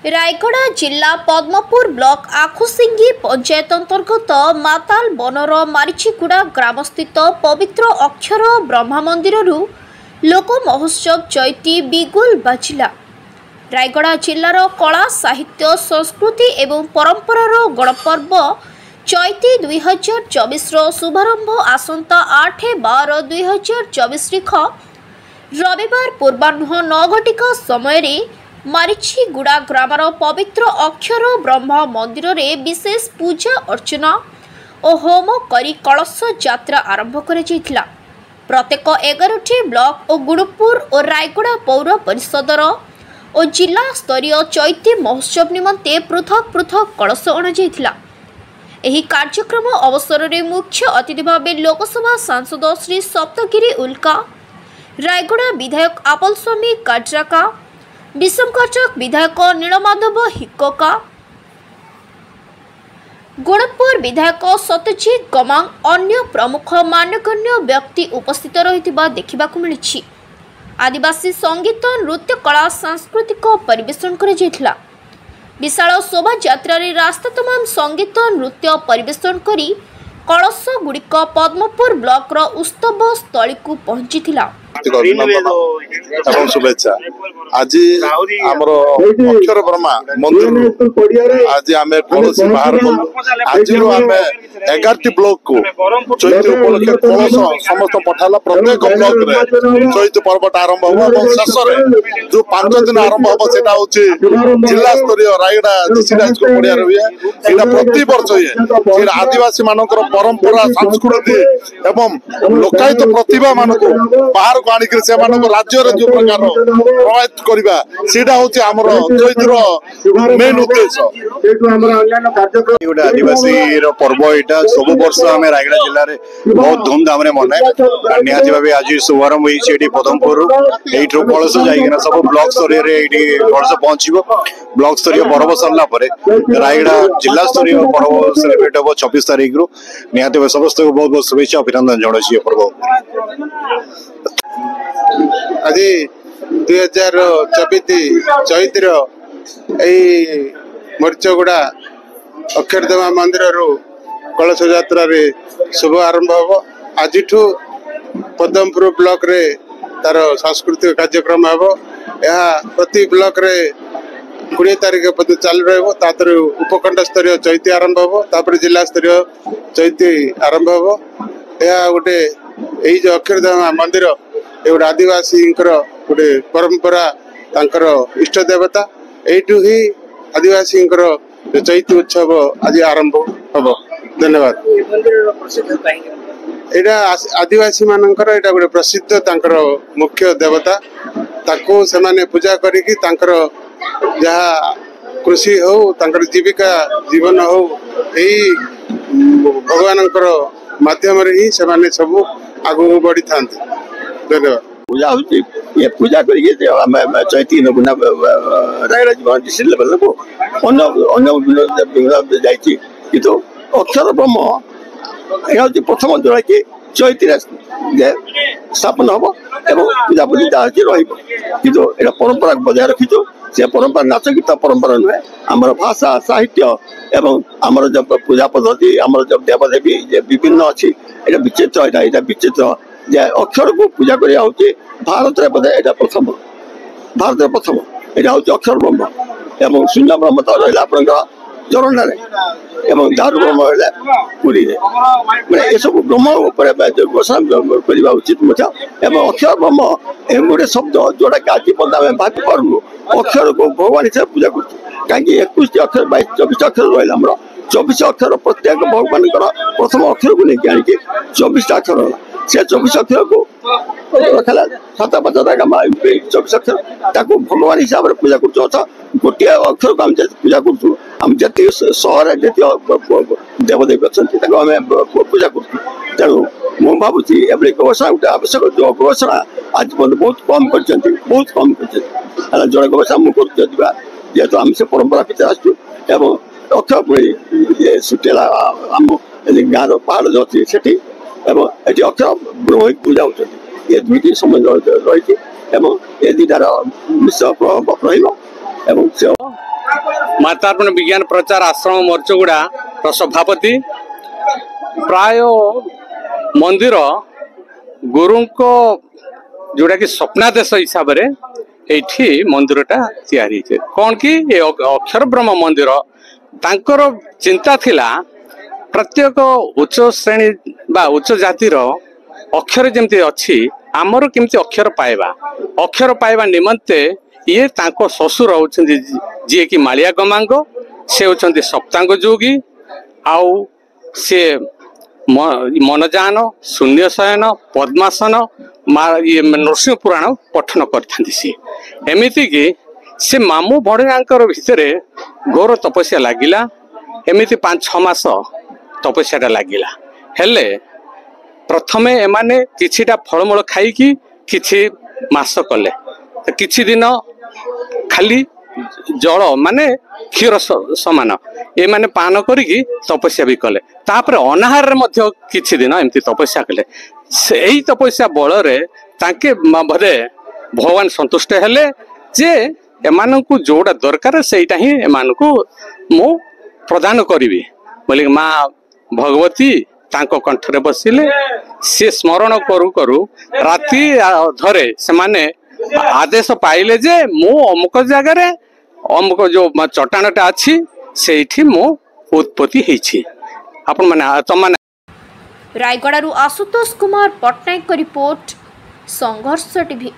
रायगढ़ जिला पद्मपुर ब्लॉक आखुसिंगी पंचायत अंतर्गत माताल बनर मारिचिगुड़ा ग्रामस्थित पवित्र अक्षर ब्रह्मा मंदिर लोक महोत्सव चैती बिगुल बाजिला। रायगढ़ जिलार कला साहित्य संस्कृति एवं परंपरार गणपर्व चैती 2024 शुभारंभ आसंता 8/12/2024 रविवार पूर्वाह्न 9 घटिका समय मारिचिगुड़ा ग्रामर पवित्र अक्षर ब्रह्म मंदिर रे विशेष पूजा अर्चना और होम करी कलश यात्रा आरंभ कर प्रत्येक 11टी ब्लॉक और गुणपुर और रायगढ़ पौर परिषदर और जिला स्तरीय चैती महोत्सव निमंते पृथक पृथक कलश अणाଯାଇଥିଲା। ଏହି କାର୍ଯ୍ୟକ୍ରମ ଅବସରରେ ମୁଖ୍ୟ ଅତିଥି ଭାବେ ଲୋକସଭା ସାଂସଦ ଶ୍ରୀ ସପ୍ତଗିରି ଉଲ୍କା, ରାୟଗଡ଼ା ବିଧାୟକ ଆପଲ ସ୍ୱାମୀ କାଟ୍ରାକା, विषमकटक विधायक नीलमाधव हिक्कोका, गुणपुर विधायक सत्यजित गमांग अन्य प्रमुख मान्यगण्य व्यक्ति उपस्थित रहिथिबा देखिबाकु मिलिछि। आदिवासी संगीत नृत्य कला सांस्कृतिक परिवेषण कर विशाल शोभा यात्रा रे रास्ता तमाम संगीत नृत्य परिवेषण करी कलश गुड़िक पद्मपुर ब्लॉक रो उत्सव स्थली को पहुंचीथिला। शुभेच्छा। आज आमर अक्षर ब्रह्मा मंदिर आज आम कलश बाहर आज आम 11टी ब्लॉक को चैत उपलक्षे कलश समस्त पठाला। प्रत्येक ब्लॉक रे चैत पर्वटा आरंभ हो शेष जो 5 दिन आरंभ हो जिला स्तरीय रायगड़ा डिस्ट्रिक्ट पड़िया हुए प्रति वर्ष ये आदिवासी मानकर परंपरा संस्कृति एवं लोकायत प्रतिभा मानक बाहर को आनिक से राज्य जो प्रकार प्रभावित करवा सीटा हूँ आमर चैतर मेन उद्देश्य। गोटे आदिवासी पर्व यहाँ सब वर्ष आम रायगड़ा जिले में बहुत धूमधाम मनाए निहती भाव आज शुभारंभ होती पदमपुर यू कलश जा सब ब्लॉक स्तरीय कलश पहुंचब। ब्लॉक स्तरीय पर्व सरला रायगड़ा जिला स्तरीय पर्व सेलिब्रेट हम 24 तारीख रु निहती समस्त को बहुत बहुत शुभेच्छा अभिनंदन जनाई पर्व। आज 2024 चैत्र मरीचगुड़ा अक्षरदेवा मंदिर कलश यात्रा रे शुभ आरंभ हम। आज पद्मपुर ब्लॉक रे तार सांस्कृतिक कार्यक्रम हम। यह प्रति ब्लॉक रे 20 तारीख पर्यटन चालू रही उपखंड स्तरीय चैती आरंभ हम जिला स्तरीय चैती आरंभ हम। यह गोटे यही जो अक्षरदेवा मंदिर ये आदिवासी गोटे परंपरा इष्ट देवता यू ही आदिवासी चैती उत्सव आज आरंभ हम। धन्यवाद। यहाँ आदिवासी मानकर यहाँ गोटे प्रसिद्ध मुख्य देवता ताको से माने पूजा करिकी जहाँ कृषि हो जीविका जीवन हो यही भगवान माध्यम ही से माने सब आगू बढ़ी था। धन्यवाद। पूजा होती ये पूजा करिए चैती रायगड़ा डिस्ट्रिक्ट लेवल को जाइए किंतु अक्षर ब्रह्म यहाँ प्रथम जोड़ा कि चैती स्थापन हम एवं पूजा पूजी जहाँ रही परंपरा बजाय रखीचु से परंपरा नाच गीत परंपरा नुहे आमर भाषा साहित्य एवं आमर जब पूजा पद्धति आमर जब देवदेवी विभिन्न अच्छी यहाँ विचित्र यहाँ विचित्र जे अक्षर को पूजा करिया होची भारत रे बदे एटा प्रथम भारत रे प्रथम एटा होची अक्षर ब्रह्म एवं शून्य ब्रह्म तो रहला आपनका चरण रे एवं दारु ब्रह्म रहला पुरी रे माने ए सब ब्रह्म ऊपर घोषणा करिवा उचित मचा एवं अक्षर ब्रह्म ए गोटे शब्द जोड़ा कि आज पदा में बात परनु अक्षर को भगवान से पूजा करछु काकी 21 अक्षर 22 24 अक्षर रहला हमरो 24 अक्षर प्रत्येक भगवान प्रथम अक्षर को लेके आनी 24 अक्षर से 24 अक्षर को रखला 7-5 24 अक्षर भगवान हिसाब से पूजा कर गोटे अक्षर को पूजा कर जति सहर देवदेवी अच्छा पूजा कर तेणु मुझे भावुची गवेषणा गोटे आवश्यक जो गवेषणा आज बहुत कम कर जड़े गवेषणा मुझे जेहेतु आम से परंपरा भितर आसु अक्षर पुणी सुटेला आम गाँव पहाड़ जो अच्छी से अक्षर ब्रह्म पूजा होती ये दुईटी समय रही ये दुईटार मिश्र प्रभाव रही मातार्पण विज्ञान प्रचार आश्रम मोर्चगुड़ा सभापति प्राय मंदिर गुरु को जोड़ा कि स्वप्नादेश हिसाब से ये मंदिरटा तैयारी कौन कि अक्षर ब्रह्म मंदिर तांकर चिंता थिला प्रत्येक उच्च श्रेणी बा उच्च जातिर अक्षर जमती अच्छी आमर केमती अक्षर पाइबा निमंते ये तांको ससुर होउछन्ती जे कि मालिया गमांग से होउछन्ती सप्तांग जोगी आउ से मनजान शून्य शयन पद्मासन ये नृसिंह पुराण पठन करथांती एमिति कि से मामू भड़ियांकर भितर घोर तपस्या लागिला एमिति 5-6 मास तपस्या लागिला हेले प्रथमे एमाने किछिटा फलमूल खाइकी किछि मास कले किछि दिन खाली जल माने क्षीर समान ये माने पान करिकी तपस्या भी कले तापर अनाहार मध्य किछि दिन एमती तपस्या कले सेही तपस्या बल रे ताके बोधे भगवान संतुष्ट हेले जे एमानकु जोड़ा दरकार सेटा ही एमानकु मु प्रदान करिवि बोले माँ भगवती तांको कंठरे बसिले से स्मरण करू करू राति धरे से माने आदेश पाइले जे मु अमुक जगह अमुक जो चट्टानटा अच्छी से मु उत्पत्ति होइछि आपण माने तुम माने रायगड़ारू आशुतोष कुमार पट्टनायक रिपोर्ट संघर्ष टीवी।